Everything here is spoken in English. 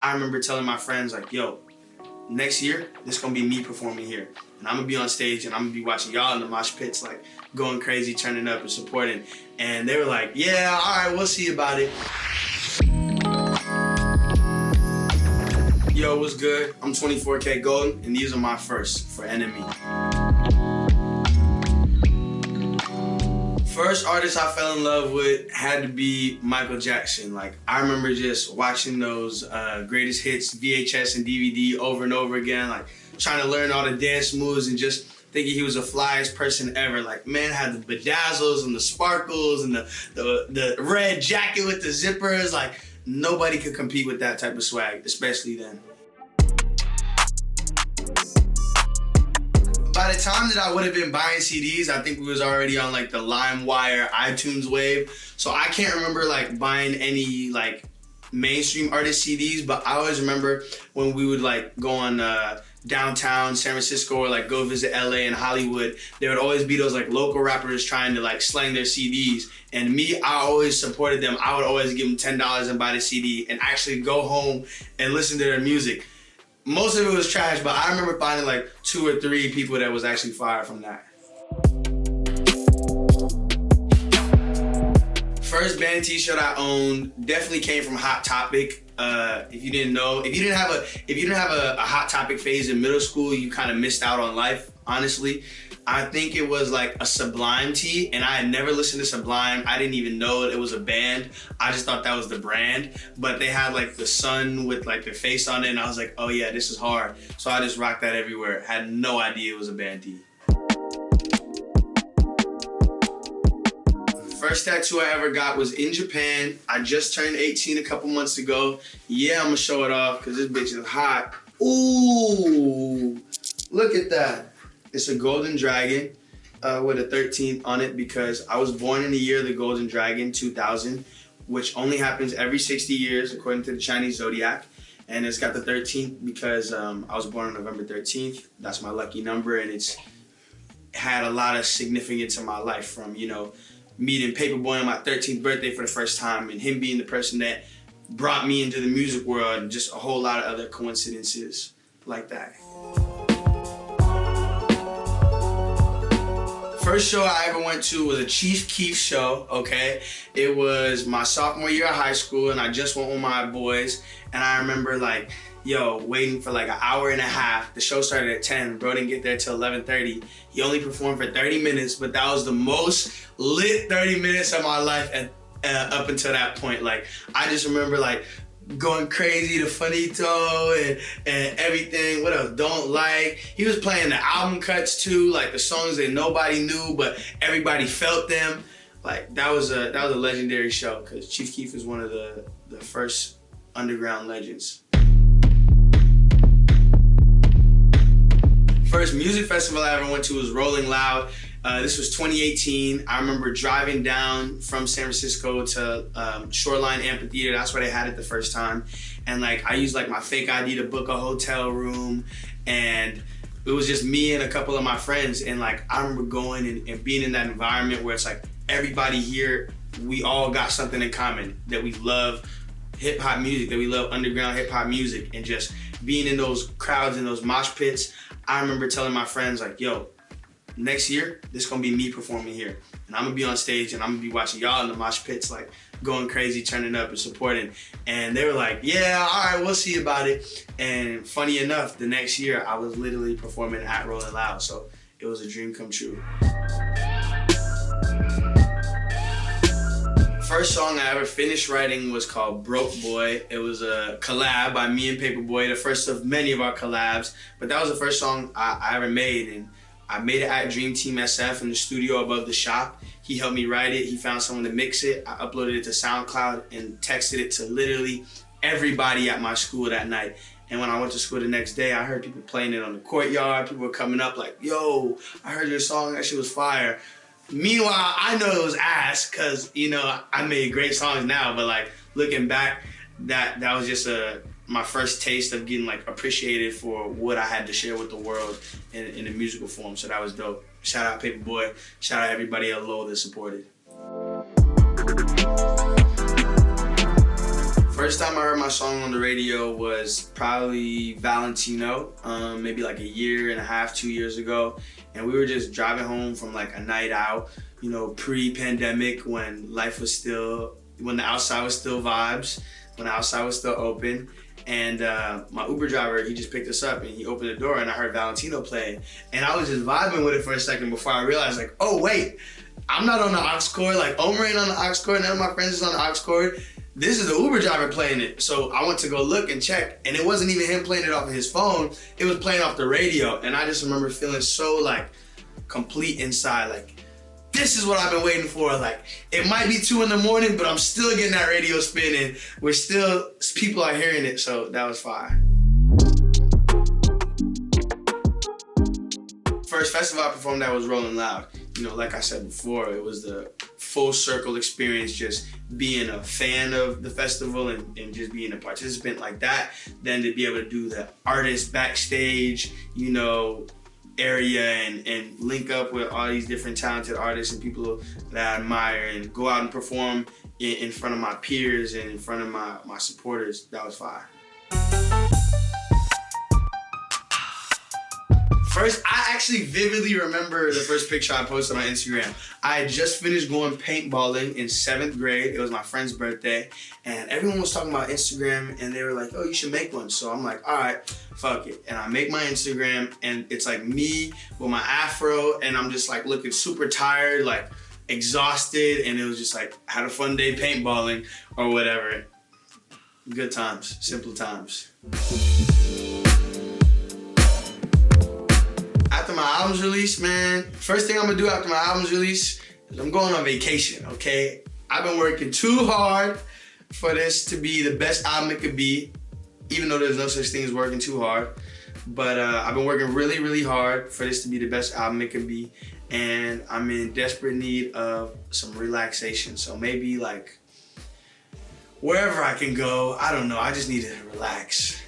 I remember telling my friends like, yo, next year, this is gonna be me performing here. And I'm gonna be on stage and I'm gonna be watching y'all in the mosh pits, like going crazy, turning up and supporting. And they were like, yeah, all right, we'll see about it. Yo, what's good? I'm 24kGoldn, and these are my firsts for Enemy. First artist I fell in love with had to be Michael Jackson. Like, I remember just watching those greatest hits, VHS and DVD over and over again, like trying to learn all the dance moves and just thinking he was the flyest person ever. Like, man had the bedazzles and the sparkles and the red jacket with the zippers. Like, nobody could compete with that type of swag, especially then. By the time that I would have been buying CDs, I think we was already on like the LimeWire iTunes wave. So I can't remember like buying any like mainstream artist CDs, but I always remember when we would like go on downtown San Francisco or like go visit LA and Hollywood, there would always be those like local rappers trying to like slang their CDs. And me, I always supported them. I would always give them $10 and buy the CD and actually go home and listen to their music. Most of it was trash, but I remember finding like 2 or 3 people that was actually fired from that. First band t-shirt I owned definitely came from Hot Topic. If you didn't know, if you didn't have a Hot Topic phase in middle school, you kind of missed out on life, honestly. I think it was like a Sublime tee, and I had never listened to Sublime. I didn't even know it was a band. I just thought that was the brand, but they had like the sun with like their face on it, and I was like, oh yeah, this is hard. So I just rocked that everywhere. Had no idea it was a band tee. First tattoo I ever got was in Japan. I just turned 18 a couple months ago. Yeah, I'm gonna show it off because this bitch is hot. Ooh, look at that. It's a golden dragon with a 13 on it because I was born in the year of the golden dragon, 2000, which only happens every 60 years according to the Chinese zodiac. And it's got the 13th because I was born on November 13th. That's my lucky number, and it's had a lot of significance in my life, from, you know, meeting Paperboy on my 13th birthday for the first time and him being the person that brought me into the music world, and just a whole lot of other coincidences like that. First show I ever went to was a Keef show, okay? It was my sophomore year of high school, and I just went with my boys, and I remember like, yo, waiting for like an hour and a half. The show started at 10, bro didn't get there till 11:30. He only performed for 30 minutes, but that was the most lit 30 minutes of my life up until that point. Like, I just remember like going crazy to Finito and everything. What else? Don't Like. He was playing the album cuts too, like the songs that nobody knew but everybody felt them. Like, that was a legendary show because Chief Keef is one of the first underground legends. First music festival I ever went to was Rolling Loud. This was 2018. I remember driving down from San Francisco to Shoreline Amphitheater. That's where they had it the first time. And like, I used like my fake ID to book a hotel room, and it was just me and a couple of my friends. And like, I remember going and being in that environment where it's like everybody here, we all got something in common, that we love hip hop music, that we love underground hip hop music, and just being in those crowds, in those mosh pits. I remember telling my friends like, yo, next year, this is gonna be me performing here. And I'm gonna be on stage and I'm gonna be watching y'all in the mosh pits, like going crazy, turning up and supporting. And they were like, yeah, all right, we'll see about it. And funny enough, the next year I was literally performing at Rolling Loud. So it was a dream come true. First song I ever finished writing was called Broke Boy. It was a collab by me and Paperboy, the first of many of our collabs. But that was the first song I ever made, and I made it at Dream Team SF in the studio above the shop. He helped me write it. He found someone to mix it. I uploaded it to SoundCloud and texted it to literally everybody at my school that night. And when I went to school the next day, I heard people playing it on the courtyard. People were coming up like, yo, I heard your song, that shit was fire. Meanwhile, I know it was ass because, you know, I made great songs now, but like looking back, that was just my first taste of getting like appreciated for what I had to share with the world in a musical form. So that was dope. Shout out Paperboy. Shout out everybody at Low that supported. First time I heard my song on the radio was probably Valentino, maybe like a year and a half, 2 years ago. And we were just driving home from like a night out, you know, pre-pandemic when life was still, when the outside was still vibes, when the outside was still open. And my Uber driver, he just picked us up and he opened the door and I heard Valentino play. And I was just vibing with it for a second before I realized like, oh wait, I'm not on the aux cord, like Omer ain't on the aux cord, none of my friends is on the aux cord. This is the Uber driver playing it. So I went to go look and check, and it wasn't even him playing it off of his phone, it was playing off the radio. And I just remember feeling so like complete inside, like this is what I've been waiting for. Like it might be 2 in the morning, but I'm still getting that radio spinning. We're still, people are hearing it, so that was fire. First festival I performed at was Rolling Loud. You know, like I said before, it was the full circle experience, just being a fan of the festival and just being a participant like that. Then to be able to do the artist backstage, you know, area and link up with all these different talented artists and people that I admire and go out and perform in front of my peers and in front of my supporters, that was fire. First, I actually vividly remember the first picture I posted on Instagram. I had just finished going paintballing in 7th grade. It was my friend's birthday, and everyone was talking about Instagram, and they were like, oh, you should make one. So I'm like, all right, fuck it. And I make my Instagram, and it's like me with my afro, and I'm just like looking super tired, like exhausted, and it was just like, had a fun day paintballing or whatever. Good times, simple times. After my album's release, man, first thing I'm gonna do after my album's release is I'm going on vacation, okay? I've been working too hard for this to be the best album it could be, even though there's no such thing as working too hard. But I've been working really, really hard for this to be the best album it could be, and I'm in desperate need of some relaxation. So maybe like, wherever I can go, I don't know, I just need to relax.